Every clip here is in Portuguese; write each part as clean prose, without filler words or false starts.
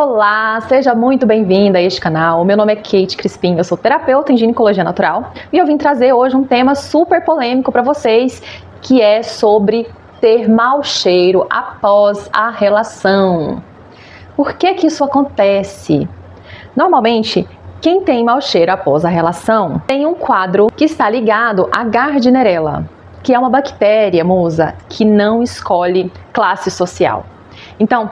Olá, seja muito bem-vinda a este canal. Meu nome é Kate Crispim, eu sou terapeuta em ginecologia natural e eu vim trazer hoje um tema super polêmico para vocês, que é sobre ter mau cheiro após a relação. Por que que isso acontece? Normalmente, quem tem mau cheiro após a relação tem um quadro que está ligado à Gardnerella, que é uma bactéria, musa, que não escolhe classe social. Então,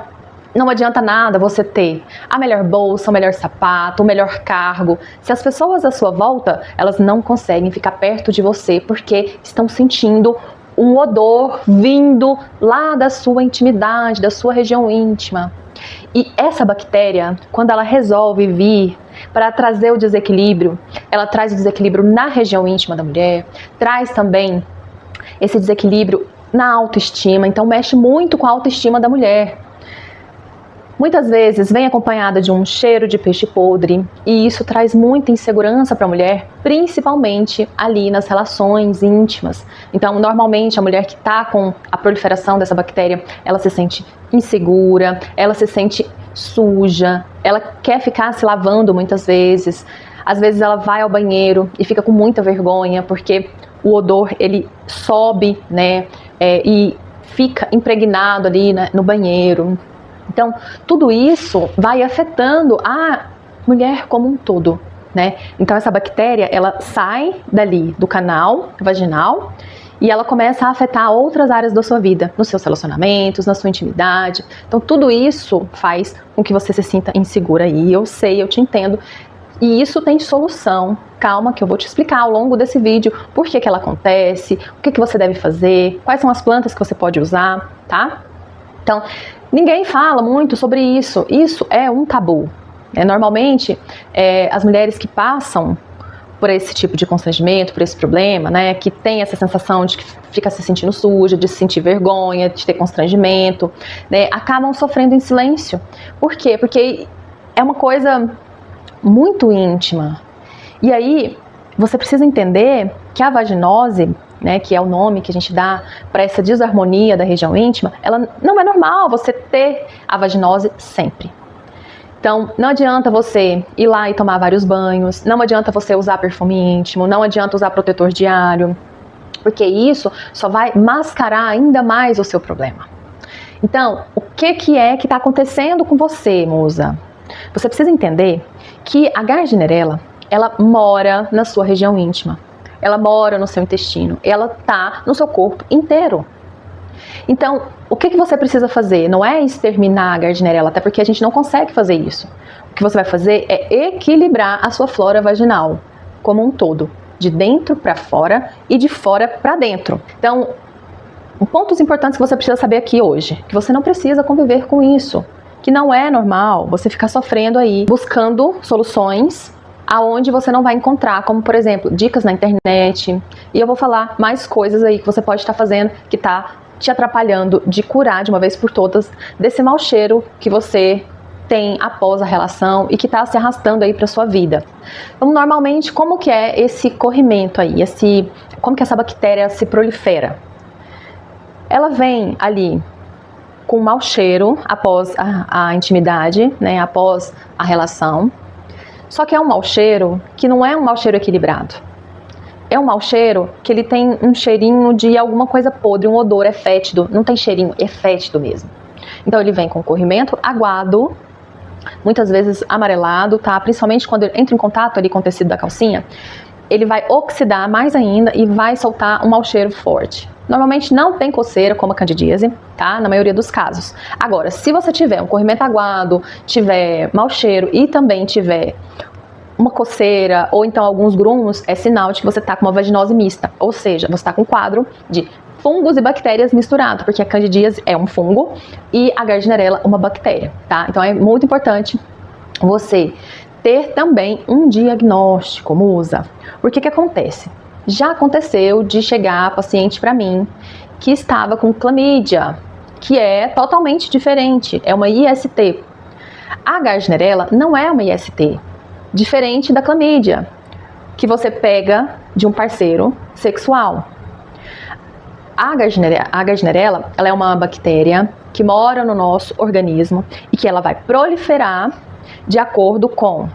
não adianta nada você ter a melhor bolsa, o melhor sapato, o melhor cargo, se as pessoas à sua volta, elas não conseguem ficar perto de você porque estão sentindo um odor vindo lá da sua intimidade, da sua região íntima. E essa bactéria, quando ela resolve vir para trazer o desequilíbrio, ela traz o desequilíbrio na região íntima da mulher, traz também esse desequilíbrio na autoestima, então mexe muito com a autoestima da mulher. Muitas vezes vem acompanhada de um cheiro de peixe podre e isso traz muita insegurança para a mulher, principalmente ali nas relações íntimas. Então, normalmente a mulher que está com a proliferação dessa bactéria, ela se sente insegura, ela se sente suja, ela quer ficar se lavando muitas vezes. Às vezes ela vai ao banheiro e fica com muita vergonha porque o odor ele sobe, né, e fica impregnado ali, né, no banheiro. Então, tudo isso vai afetando a mulher como um todo, né? Então, essa bactéria, ela sai dali do canal vaginal e ela começa a afetar outras áreas da sua vida, nos seus relacionamentos, na sua intimidade. Então, tudo isso faz com que você se sinta insegura. E eu sei, eu te entendo. E isso tem solução. Calma que eu vou te explicar ao longo desse vídeo por que que ela acontece, o que que você deve fazer, quais são as plantas que você pode usar, tá? Então, ninguém fala muito sobre isso. Isso é um tabu. Normalmente, as mulheres que passam por esse tipo de constrangimento, por esse problema, né, que tem essa sensação de que fica se sentindo suja, de se sentir vergonha, de ter constrangimento, né, acabam sofrendo em silêncio. Por quê? Porque é uma coisa muito íntima. E aí, você precisa entender que a vaginose, né, que é o nome que a gente dá para essa desarmonia da região íntima, ela não é normal você ter a vaginose sempre. Então, não adianta você ir lá e tomar vários banhos, não adianta você usar perfume íntimo, não adianta usar protetor diário, porque isso só vai mascarar ainda mais o seu problema. Então, o que é que está acontecendo com você, musa? Você precisa entender que a Gardnerella, ela mora na sua região íntima. Ela mora no seu intestino, ela tá no seu corpo inteiro. Então, o que você precisa fazer? Não é exterminar a Gardnerella, até porque a gente não consegue fazer isso. O que você vai fazer é equilibrar a sua flora vaginal como um todo, de dentro para fora e de fora para dentro. Então, pontos importantes que você precisa saber aqui hoje, que você não precisa conviver com isso, que não é normal você ficar sofrendo aí, buscando soluções aonde você não vai encontrar, como por exemplo, dicas na internet, e eu vou falar mais coisas aí que você pode estar fazendo que está te atrapalhando de curar de uma vez por todas desse mau cheiro que você tem após a relação e que está se arrastando aí para sua vida. Então, normalmente, como que é esse corrimento aí, como que essa bactéria se prolifera? Ela vem ali com mau cheiro após a intimidade, né, após a relação. Só que é um mau cheiro que não é um mau cheiro equilibrado. É um mau cheiro que ele tem um cheirinho de alguma coisa podre, um odor, é fétido. Não tem cheirinho, é fétido mesmo. Então ele vem com corrimento aguado, muitas vezes amarelado, tá? Principalmente quando ele entra em contato ali com o tecido da calcinha, ele vai oxidar mais ainda e vai soltar um mau cheiro forte. Normalmente não tem coceira, como a candidíase, tá? Na maioria dos casos. Agora, se você tiver um corrimento aguado, tiver mau cheiro e também tiver uma coceira ou então alguns grumos, é sinal de que você está com uma vaginose mista. Ou seja, você está com um quadro de fungos e bactérias misturados, porque a candidíase é um fungo e a Gardnerella uma bactéria, tá? Então é muito importante você ter também um diagnóstico, musa. Por que acontece? Já aconteceu de chegar a paciente para mim que estava com clamídia, que é totalmente diferente, é uma IST. A Gardnerella não é uma IST, diferente da clamídia, que você pega de um parceiro sexual. A Gardnerella, ela é uma bactéria que mora no nosso organismo e que ela vai proliferar de acordo com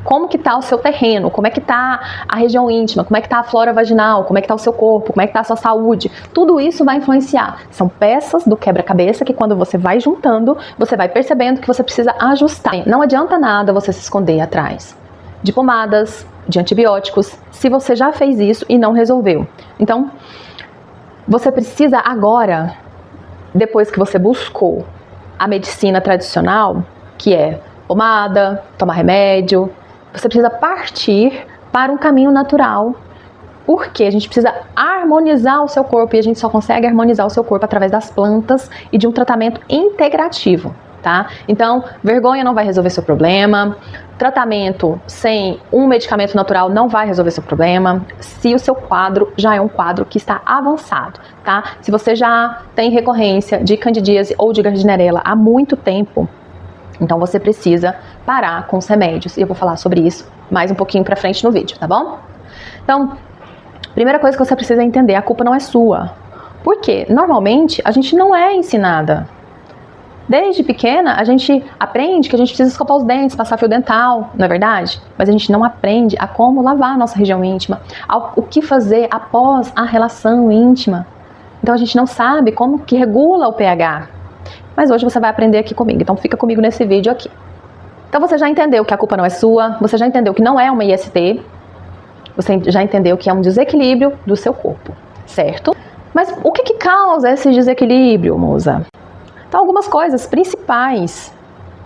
como que tá o seu terreno, como é que tá a região íntima, como é que tá a flora vaginal, como é que tá o seu corpo, como é que tá a sua saúde. Tudo isso vai influenciar. São peças do quebra-cabeça que quando você vai juntando, você vai percebendo que você precisa ajustar. Não adianta nada você se esconder atrás de pomadas, de antibióticos, se você já fez isso e não resolveu. Então, você precisa agora, depois que você buscou a medicina tradicional, que é pomada, tomar remédio, você precisa partir para um caminho natural, porque a gente precisa harmonizar o seu corpo e a gente só consegue harmonizar o seu corpo através das plantas e de um tratamento integrativo, tá? Então, vergonha não vai resolver seu problema, tratamento sem um medicamento natural não vai resolver seu problema, se o seu quadro já é um quadro que está avançado, tá? Se você já tem recorrência de candidíase ou de Gardnerella há muito tempo, então você precisa parar com os remédios. E eu vou falar sobre isso mais um pouquinho pra frente no vídeo, tá bom? Então, primeira coisa que você precisa entender, a culpa não é sua. Por quê? Normalmente, a gente não é ensinada. Desde pequena, a gente aprende que a gente precisa escovar os dentes, passar fio dental, não é verdade? Mas a gente não aprende a como lavar a nossa região íntima, o que fazer após a relação íntima. Então, a gente não sabe como que regula o pH. Mas hoje você vai aprender aqui comigo, então fica comigo nesse vídeo aqui. Então você já entendeu que a culpa não é sua, você já entendeu que não é uma IST, você já entendeu que é um desequilíbrio do seu corpo, certo? Mas o que causa esse desequilíbrio, moça? Então algumas coisas principais.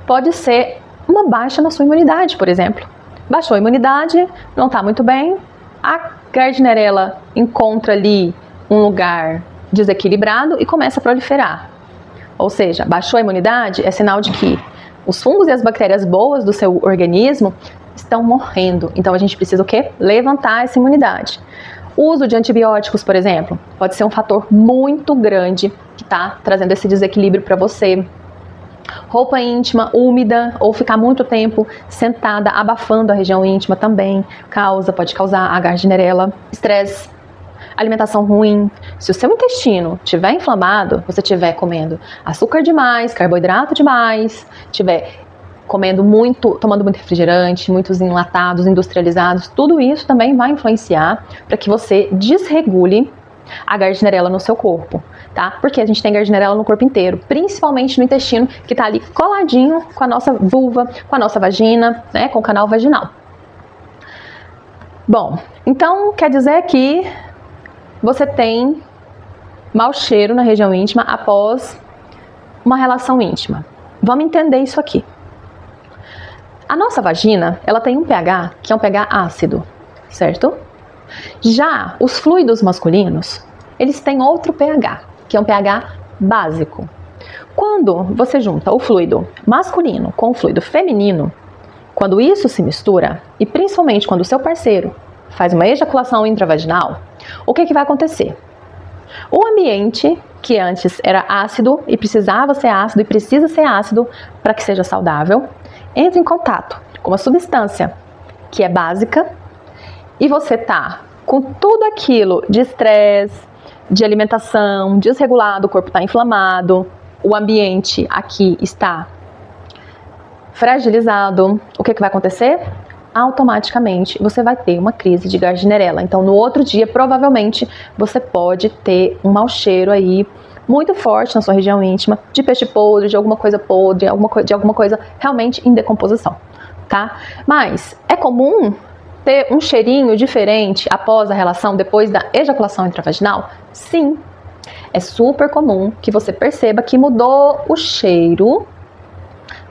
Pode ser uma baixa na sua imunidade, por exemplo. Baixou a imunidade, não está muito bem, a Gardnerella encontra ali um lugar desequilibrado e começa a proliferar. Ou seja, baixou a imunidade é sinal de que os fungos e as bactérias boas do seu organismo estão morrendo. Então a gente precisa o quê? Levantar essa imunidade. O uso de antibióticos, por exemplo, pode ser um fator muito grande que está trazendo esse desequilíbrio para você. Roupa íntima, úmida ou ficar muito tempo sentada, abafando a região íntima também pode causar a Gardnerella. Estresse. Alimentação ruim, se o seu intestino estiver inflamado, você estiver comendo açúcar demais, carboidrato demais, estiver comendo muito, tomando muito refrigerante, muitos enlatados, industrializados, tudo isso também vai influenciar para que você desregule a Gardnerella no seu corpo, tá? Porque a gente tem Gardnerella no corpo inteiro, principalmente no intestino, que tá ali coladinho com a nossa vulva, com a nossa vagina, né, com o canal vaginal. Bom, então quer dizer que você tem mau cheiro na região íntima após uma relação íntima. Vamos entender isso aqui. A nossa vagina, ela tem um pH que é um pH ácido, certo? Já os fluidos masculinos, eles têm outro pH, que é um pH básico. Quando você junta o fluido masculino com o fluido feminino, quando isso se mistura, e principalmente quando o seu parceiro faz uma ejaculação intravaginal, o que vai acontecer? O ambiente, que antes era ácido e precisava ser ácido e precisa ser ácido para que seja saudável, entra em contato com uma substância que é básica e você tá com tudo aquilo de estresse, de alimentação desregulado, o corpo está inflamado, o ambiente aqui está fragilizado. O que vai acontecer? Automaticamente você vai ter uma crise de Gardnerella. Então no outro dia provavelmente você pode ter um mau cheiro aí muito forte na sua região íntima, de peixe podre, de alguma coisa podre, de alguma coisa realmente em decomposição, tá? Mas é comum ter um cheirinho diferente após a relação, depois da ejaculação intravaginal? Sim, é super comum que você perceba que mudou o cheiro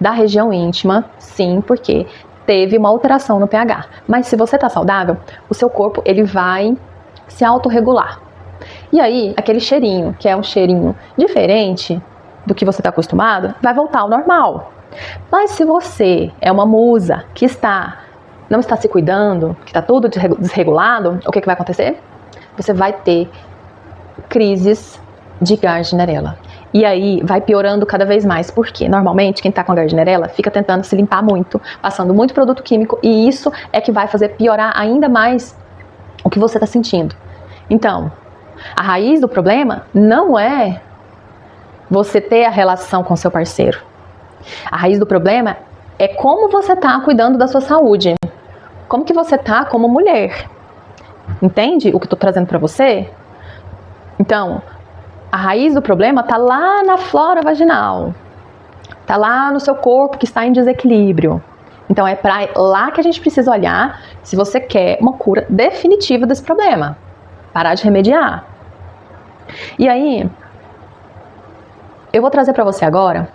da região íntima, sim, porque teve uma alteração no pH. Mas se você está saudável, o seu corpo ele vai se autorregular. E aí, aquele cheirinho, que é um cheirinho diferente do que você está acostumado, vai voltar ao normal. Mas se você é uma musa que não está se cuidando, que está tudo desregulado, o que vai acontecer? Você vai ter crises de Gardnerella. E aí vai piorando cada vez mais, porque normalmente quem está com a Gardnerella fica tentando se limpar muito, passando muito produto químico, e isso é que vai fazer piorar ainda mais o que você está sentindo. Então, A raiz do problema não é você ter a relação com seu parceiro. A raiz do problema é como você está cuidando da sua saúde. Como que você está como mulher. Entende o que eu estou trazendo para você? Então, a raiz do problema está lá na flora vaginal. Está lá no seu corpo que está em desequilíbrio. Então, é para lá que a gente precisa olhar se você quer uma cura definitiva desse problema. Parar de remediar. E aí, eu vou trazer para você agora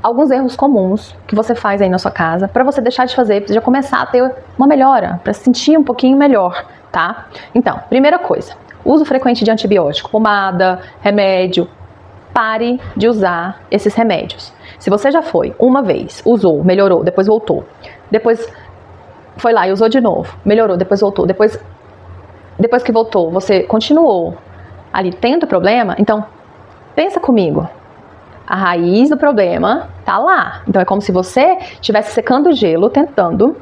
alguns erros comuns que você faz aí na sua casa para você deixar de fazer, para você já começar a ter uma melhora, para se sentir um pouquinho melhor, tá? Então, primeira coisa, uso frequente de antibiótico, pomada, remédio. Pare de usar esses remédios. Se você já foi uma vez, usou, melhorou, depois voltou, depois foi lá e usou de novo, melhorou, depois voltou, depois que voltou, você continuou ali tendo problema, então pensa comigo. A raiz do problema tá lá. Então é como se você estivesse secando o gelo, tentando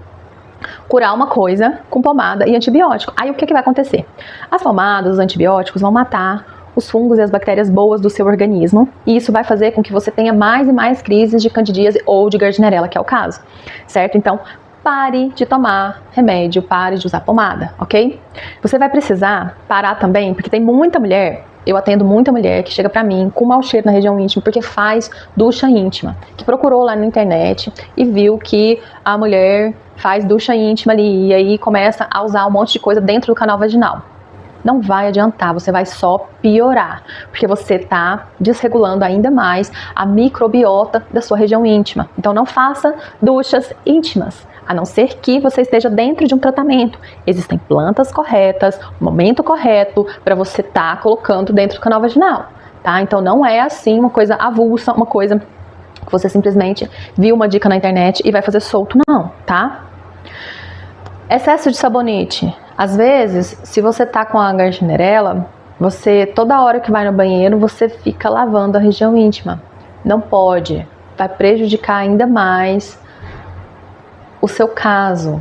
curar uma coisa com pomada e antibiótico. Aí o que vai acontecer? As pomadas, os antibióticos vão matar os fungos e as bactérias boas do seu organismo. E isso vai fazer com que você tenha mais e mais crises de candidíase ou de gardnerella, que é o caso. Certo? Então, pare de tomar remédio, pare de usar pomada, ok? Você vai precisar parar também, porque tem muita mulher... Eu atendo muita mulher que chega pra mim com mau cheiro na região íntima porque faz ducha íntima, que procurou lá na internet e viu que a mulher faz ducha íntima ali e aí começa a usar um monte de coisa dentro do canal vaginal. Não vai adiantar, você vai só piorar, porque você tá desregulando ainda mais a microbiota da sua região íntima. Então não faça duchas íntimas. A não ser que você esteja dentro de um tratamento. Existem plantas corretas, momento correto para você estar colocando dentro do canal vaginal, tá? Então não é assim uma coisa avulsa, uma coisa que você simplesmente viu uma dica na internet e vai fazer solto, não, tá? Excesso de sabonete. Às vezes, se você tá com a gardnerella, você toda hora que vai no banheiro, você fica lavando a região íntima. Não pode, vai prejudicar ainda mais o seu caso.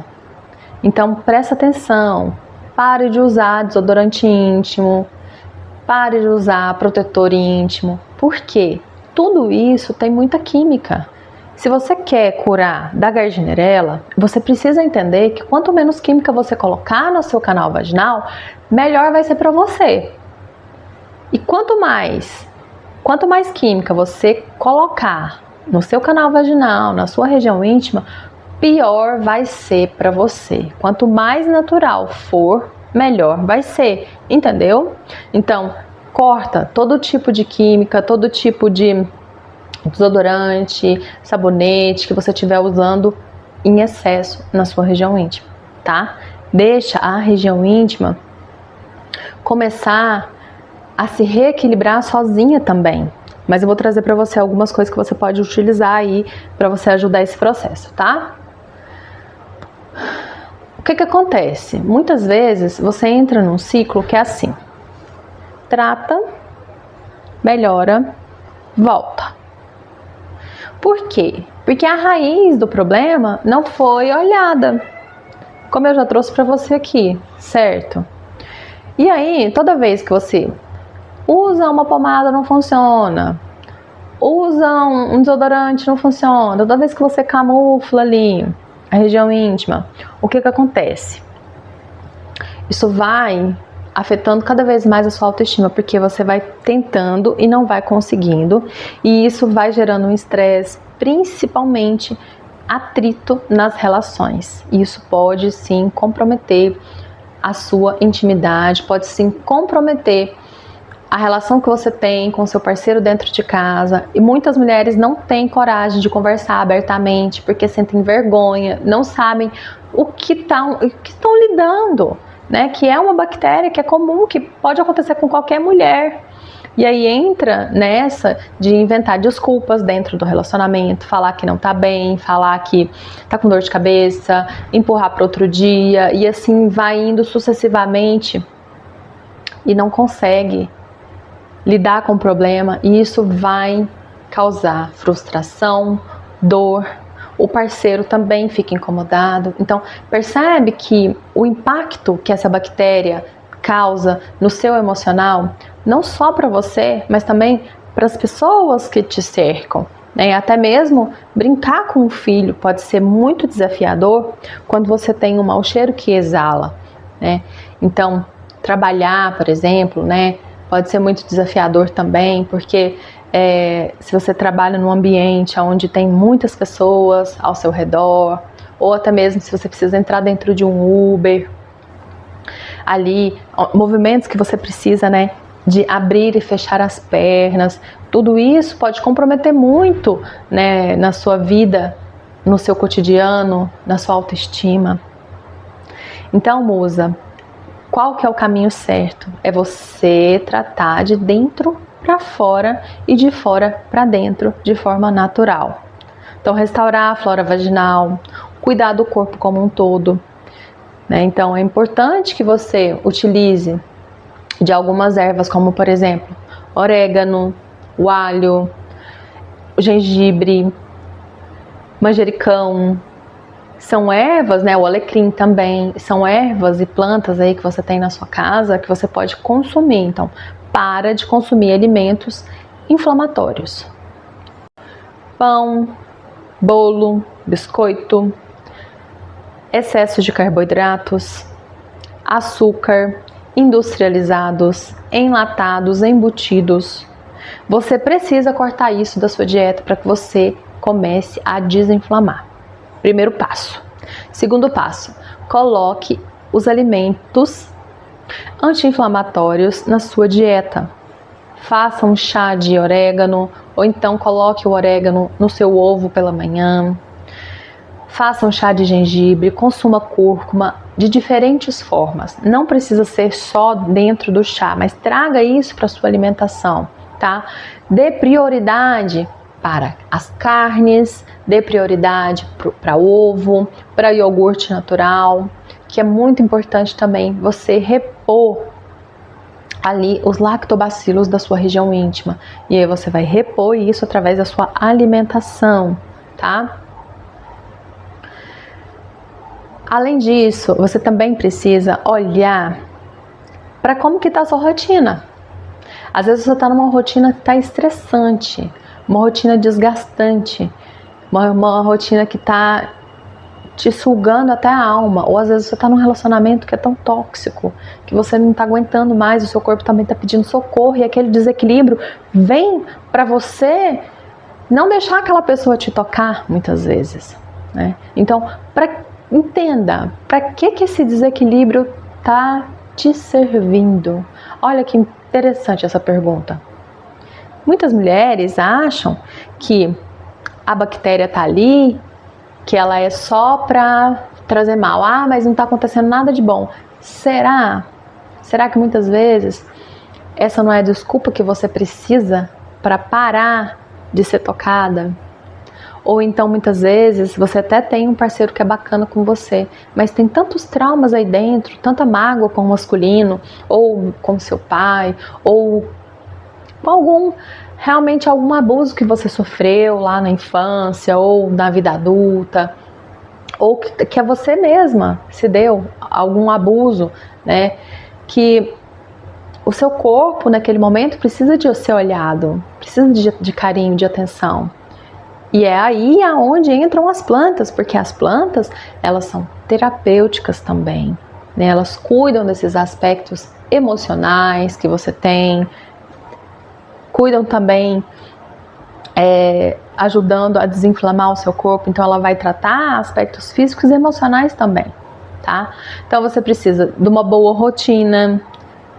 Então presta atenção, pare de usar desodorante íntimo, pare de usar protetor íntimo. Por quê? Tudo isso tem muita química. Se você quer curar da gardnerella, você precisa entender que quanto menos química você colocar no seu canal vaginal, melhor vai ser para você. E quanto mais química você colocar no seu canal vaginal, na sua região íntima, pior vai ser para você. Quanto mais natural for, melhor vai ser, entendeu? Então, corta todo tipo de química, todo tipo de desodorante, sabonete que você estiver usando em excesso na sua região íntima, tá? Deixa a região íntima começar a se reequilibrar sozinha também. Mas eu vou trazer para você algumas coisas que você pode utilizar aí para você ajudar esse processo, tá? O que acontece? Muitas vezes você entra num ciclo que é assim: trata, melhora, volta. Por quê? Porque a raiz do problema não foi olhada, como eu já trouxe para você aqui, certo? E aí, toda vez que você usa uma pomada, não funciona, usa um desodorante, não funciona, toda vez que você camufla ali a região íntima, o que acontece? Isso vai afetando cada vez mais a sua autoestima, porque você vai tentando e não vai conseguindo, e isso vai gerando um estresse, principalmente atrito nas relações. Isso pode sim comprometer a sua intimidade, pode sim comprometer a relação que você tem com seu parceiro dentro de casa. E muitas mulheres não têm coragem de conversar abertamente porque sentem vergonha, não sabem o que estão lidando, né? Que é uma bactéria que é comum, que pode acontecer com qualquer mulher. E aí entra nessa de inventar desculpas dentro do relacionamento, falar que não tá bem, falar que tá com dor de cabeça, empurrar para outro dia, e assim vai indo sucessivamente e não consegue lidar com o problema, e isso vai causar frustração, dor. O parceiro também fica incomodado. Então percebe que o impacto que essa bactéria causa no seu emocional, não só para você, mas também para as pessoas que te cercam, né? Até mesmo brincar com o filho pode ser muito desafiador quando você tem um mau cheiro que exala, né? Então, trabalhar, por exemplo, né, pode ser muito desafiador também, porque se você trabalha num ambiente onde tem muitas pessoas ao seu redor, ou até mesmo se você precisa entrar dentro de um Uber, ali, movimentos que você precisa, né, de abrir e fechar as pernas, tudo isso pode comprometer muito, né, na sua vida, no seu cotidiano, na sua autoestima. Então, musa, qual que é o caminho certo? É você tratar de dentro para fora e de fora para dentro de forma natural. Então, restaurar a flora vaginal, cuidar do corpo como um todo, né? Então, é importante que você utilize de algumas ervas, como por exemplo, orégano, o alho, o gengibre, manjericão. São ervas, né? O alecrim também, são ervas e plantas aí que você tem na sua casa que você pode consumir. Então, para de consumir alimentos inflamatórios. Pão, bolo, biscoito, excesso de carboidratos, açúcar, industrializados, enlatados, embutidos. Você precisa cortar isso da sua dieta para que você comece a desinflamar. Primeiro passo. Segundo passo, coloque os alimentos anti-inflamatórios na sua dieta. Faça um chá de orégano, ou então coloque o orégano no seu ovo pela manhã. Faça um chá de gengibre, consuma cúrcuma de diferentes formas. Não precisa ser só dentro do chá, mas traga isso para a sua alimentação, tá? Dê prioridade para as carnes, dê prioridade para ovo, para iogurte natural, que é muito importante também você repor ali os lactobacilos da sua região íntima. E aí você vai repor isso através da sua alimentação, tá? Além disso, você também precisa olhar para como que está a sua rotina. Às vezes você está numa rotina que está estressante, uma rotina desgastante, uma rotina que está te sugando até a alma, ou às vezes você está num relacionamento que é tão tóxico, que você não está aguentando mais, o seu corpo também está pedindo socorro, e aquele desequilíbrio vem para você não deixar aquela pessoa te tocar muitas vezes, né? Então, entenda, para que esse desequilíbrio está te servindo? Olha que interessante essa pergunta. Muitas mulheres acham que a bactéria está ali, que ela é só para trazer mal. Ah, mas não está acontecendo nada de bom. Será? Será que muitas vezes essa não é a desculpa que você precisa para parar de ser tocada? Ou então muitas vezes você até tem um parceiro que é bacana com você, mas tem tantos traumas aí dentro, tanta mágoa com o masculino, ou com seu pai, ou com realmente algum abuso que você sofreu lá na infância ou na vida adulta, ou que é você mesma se deu algum abuso, né? Que o seu corpo naquele momento precisa de ser olhado, precisa de carinho, de atenção. E é aí aonde entram as plantas, porque as plantas, elas são terapêuticas também, né? Elas cuidam desses aspectos emocionais que você tem, cuidam também ajudando a desinflamar o seu corpo, então ela vai tratar aspectos físicos e emocionais também, tá? Então você precisa de uma boa rotina,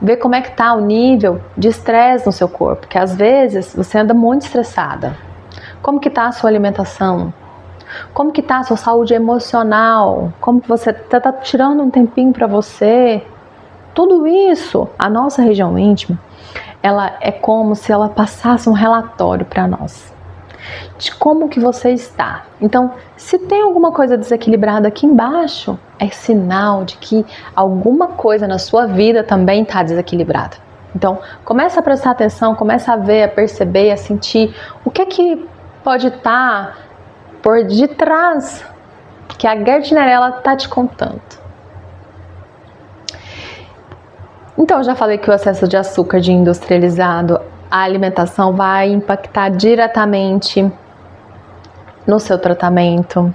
ver como é que tá o nível de estresse no seu corpo, porque às vezes você anda muito estressada. Como que tá a sua alimentação? Como que tá a sua saúde emocional? Como que você tá tirando um tempinho para você? Tudo isso, a nossa região íntima, ela é como se ela passasse um relatório para nós de como que você está. Então, se tem alguma coisa desequilibrada aqui embaixo, é sinal de que alguma coisa na sua vida também está desequilibrada. Então, começa a prestar atenção, começa a ver, a perceber, a sentir o que pode estar por detrás que a Gardnerella está te contando. Então, eu já falei que o excesso de açúcar de industrializado, a alimentação vai impactar diretamente no seu tratamento.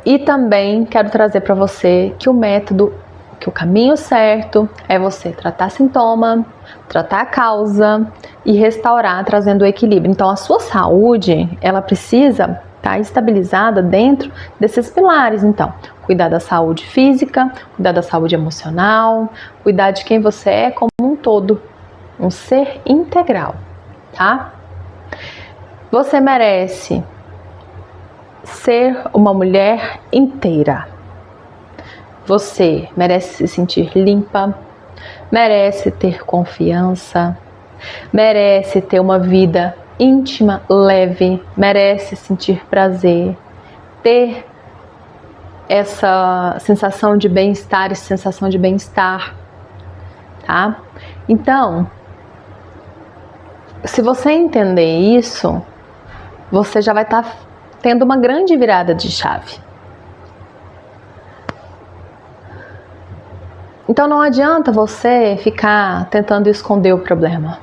E também quero trazer para você que o caminho certo é você tratar sintoma, tratar a causa e restaurar, trazendo o equilíbrio. Então, a sua saúde, ela precisa estar estabilizada dentro desses pilares. Então, cuidar da saúde física, cuidar da saúde emocional, cuidar de quem você é como um todo, um ser integral, tá? Você merece ser uma mulher inteira. Você merece se sentir limpa, merece ter confiança, merece ter uma vida íntima, leve, merece sentir prazer, ter essa sensação de bem-estar, essa sensação de bem-estar, tá? Então, se você entender isso, você já vai estar tendo uma grande virada de chave. Então não adianta você ficar tentando esconder o problema.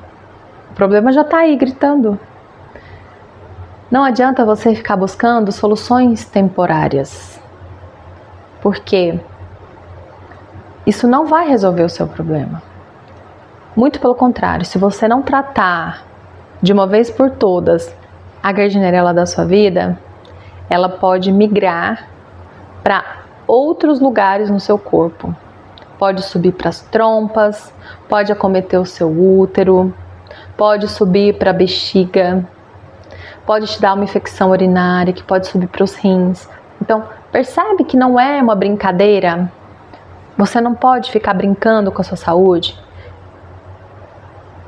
O problema já está aí gritando. Não adianta você ficar buscando soluções temporárias. Porque isso não vai resolver o seu problema. Muito pelo contrário, se você não tratar de uma vez por todas a Gardnerella da sua vida, ela pode migrar para outros lugares no seu corpo. Pode subir para as trompas, pode acometer o seu útero, pode subir para a bexiga, pode te dar uma infecção urinária que pode subir para os rins. Então, percebe que não é uma brincadeira? Você não pode ficar brincando com a sua saúde.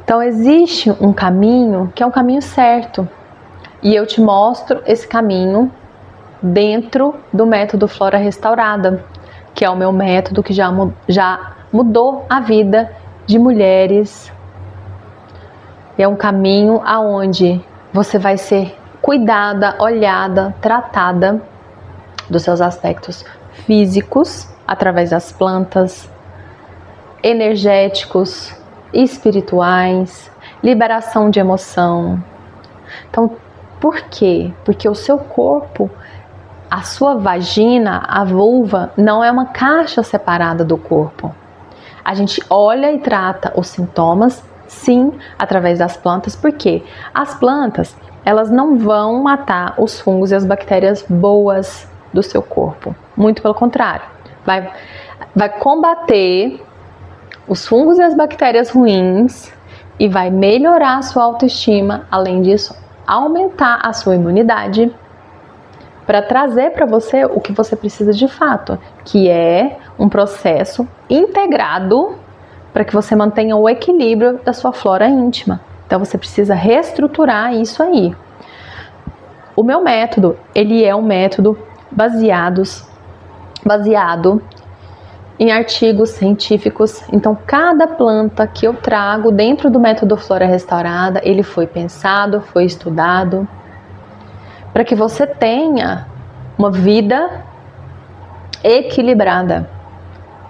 Então, existe um caminho que é um caminho certo. E eu te mostro esse caminho dentro do método Flora Restaurada, que é o meu método que já mudou a vida de mulheres. É um caminho aonde você vai ser cuidada, olhada, tratada dos seus aspectos físicos, através das plantas, energéticos, espirituais, liberação de emoção. Então, por quê? Porque o seu corpo, a sua vagina, a vulva, não é uma caixa separada do corpo. A gente olha e trata os sintomas, sim, através das plantas, porque as plantas, elas não vão matar os fungos e as bactérias boas do seu corpo. Muito pelo contrário, vai combater os fungos e as bactérias ruins e vai melhorar a sua autoestima, além disso, aumentar a sua imunidade para trazer para você o que você precisa de fato, que é um processo integrado para que você mantenha o equilíbrio da sua flora íntima. Então você precisa reestruturar isso aí. O meu método, ele é um método baseado em artigos científicos. Então cada planta que eu trago dentro do método Flora Restaurada, ele foi pensado, foi estudado, para que você tenha uma vida equilibrada.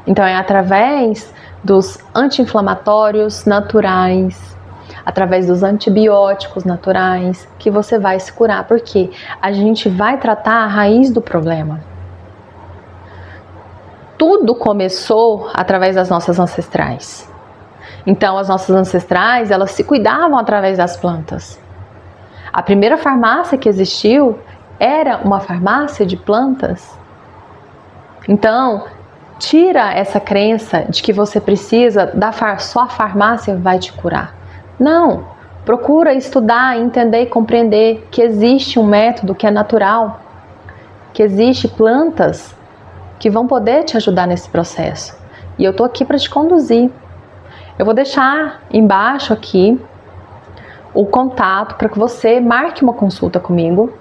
Então é através dos anti-inflamatórios naturais, através dos antibióticos naturais, que você vai se curar, porque a gente vai tratar a raiz do problema. Tudo começou através das nossas ancestrais. Então as nossas ancestrais, elas se cuidavam através das plantas. A primeira farmácia que existiu era uma farmácia de plantas. Então, tira essa crença de que você precisa só a farmácia vai te curar. Não, procura estudar, entender e compreender que existe um método que é natural, que existe plantas que vão poder te ajudar nesse processo. E eu tô aqui para te conduzir. Eu vou deixar embaixo aqui o contato para que você marque uma consulta comigo,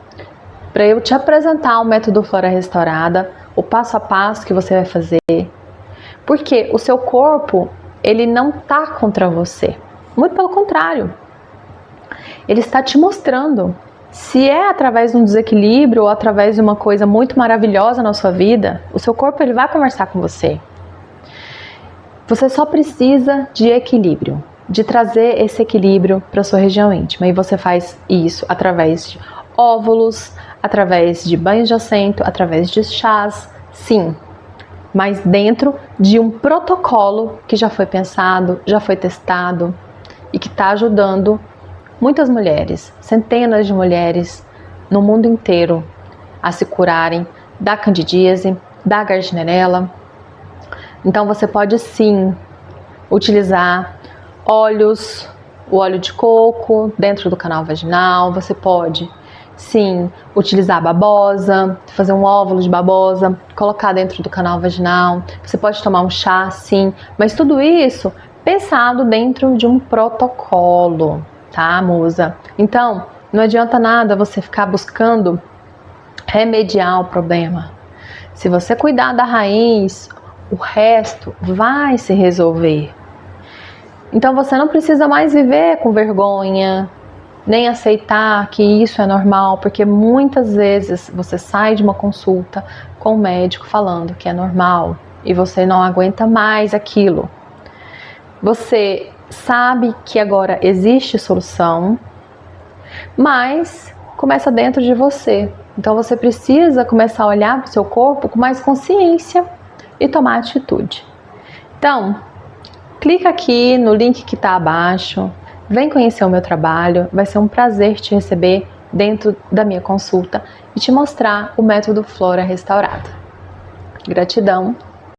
para eu te apresentar o método Flora Restaurada, o passo a passo que você vai fazer. Porque o seu corpo, ele não está contra você. Muito pelo contrário. Ele está te mostrando. Se é através de um desequilíbrio ou através de uma coisa muito maravilhosa na sua vida, o seu corpo ele vai conversar com você. Você só precisa de equilíbrio, de trazer esse equilíbrio para sua região íntima. E você faz isso através de óvulos, através de banhos de assento, através de chás, sim, mas dentro de um protocolo que já foi pensado, já foi testado e que está ajudando muitas mulheres, centenas de mulheres no mundo inteiro a se curarem da candidíase, da gardnerella. Então você pode sim utilizar óleos, o óleo de coco dentro do canal vaginal, você pode sim utilizar babosa, fazer um óvulo de babosa, colocar dentro do canal vaginal, você pode tomar um chá sim, mas tudo isso pensado dentro de um protocolo, tá, musa? Então, não adianta nada você ficar buscando remediar o problema. Se você cuidar da raiz, o resto vai se resolver. Então você não precisa mais viver com vergonha, nem aceitar que isso é normal, porque muitas vezes você sai de uma consulta com o médico falando que é normal e você não aguenta mais aquilo. Você sabe que agora existe solução, mas começa dentro de você. Então você precisa começar a olhar para o seu corpo com mais consciência e tomar atitude. Então, clica aqui no link que está abaixo, vem conhecer o meu trabalho, vai ser um prazer te receber dentro da minha consulta e te mostrar o método Flora Restaurada. Gratidão!